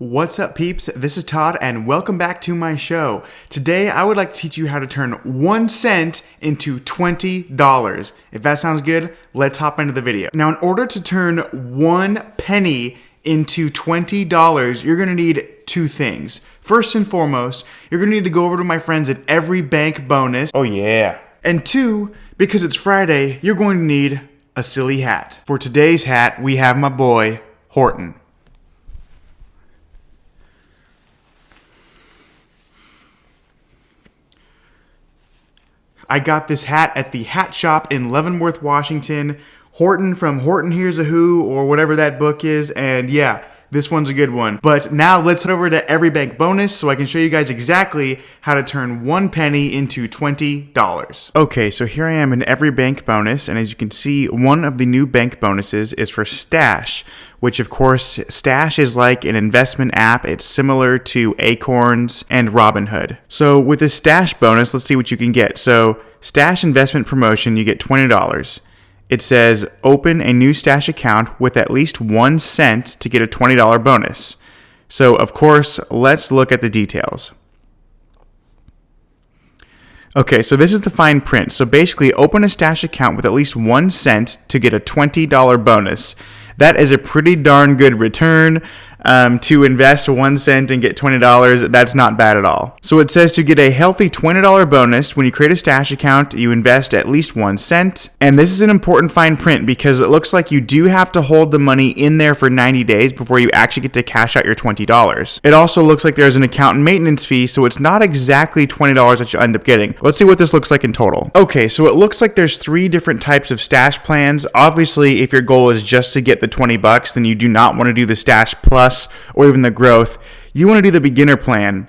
What's up, peeps? This is Todd and welcome back to my show. Today I would like to teach you how to turn 1 cent into $20. If that sounds good, let's hop into the video. Now, in order to turn 1 penny into $20, you're gonna need two things. First and foremost, you're gonna need to go over to my friends at Every Bank Bonus. Oh yeah. And two, because it's Friday, you're going to need a silly hat. For today's hat, we have my boy, Horton. I got this hat at the hat shop in Leavenworth, Washington. Horton from Horton Hears a Who, or whatever that book is, and yeah, this one's a good one. But now let's head over to Every Bank Bonus so I can show you guys exactly how to turn 1 penny into $20. Okay, so here I am in Every Bank Bonus, and as you can see, one of the new bank bonuses is for Stash, which of course, Stash is like an investment app. It's similar to Acorns and Robinhood. So with this Stash bonus, let's see what you can get. So Stash investment promotion, you get $20. It says open a new Stash account with at least 1 cent to get a $20 bonus. So of course, let's look at the details. Okay, so this is the fine print. So basically, open a Stash account with at least 1 cent to get a $20 bonus. That is a pretty darn good return. To invest 1 cent and get $20, that's not bad at all. So it says to get a healthy $20 bonus, when you create a Stash account, you invest at least 1 cent. And this is an important fine print because it looks like you do have to hold the money in there for 90 days before you actually get to cash out your $20. It also looks like there's an account maintenance fee, so it's not exactly $20 that you end up getting. Let's see what this looks like in total. Okay, so it looks like there's 3 different types of Stash plans. Obviously, if your goal is just to get the $20, then you do not want to do the Stash Plus or even the growth. You want to do the beginner plan.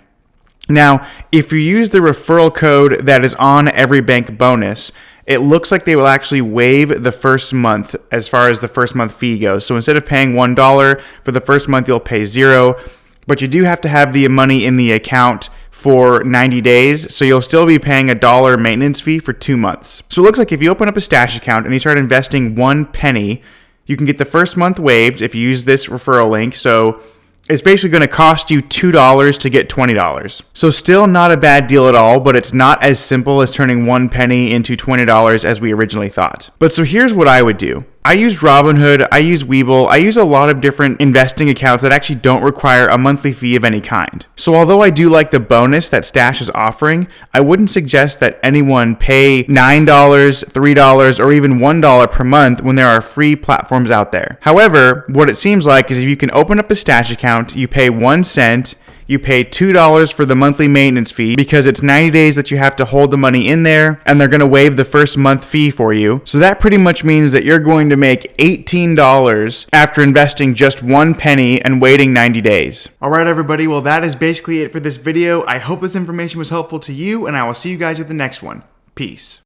Now, if you use the referral code that is on Every Bank Bonus, it looks like they will actually waive the first month as far as the first month fee goes. So instead of paying $1 for the first month, you'll pay $0, but you do have to have the money in the account for 90 days, so you'll still be paying $1 maintenance fee for 2 months. So it looks like if you open up a Stash account and you start investing 1 penny, you can get the first month waived if you use this referral link. So it's basically going to cost you $2 to get $20. So still not a bad deal at all, but it's not as simple as turning 1 penny into $20 as we originally thought. But so here's what I would do. I use Robinhood, I use Webull, I use a lot of different investing accounts that actually don't require a monthly fee of any kind. So although I do like the bonus that Stash is offering, I wouldn't suggest that anyone pay $9, $3, or even $1 per month when there are free platforms out there. However, what it seems like is if you can open up a Stash account, you pay 1 cent, you pay $2 for the monthly maintenance fee because it's 90 days that you have to hold the money in there, and they're going to waive the first month fee for you. So that pretty much means that you're going to make $18 after investing just 1 penny and waiting 90 days. All right, everybody. Well, that is basically it for this video. I hope this information was helpful to you, and I will see you guys at the next one. Peace.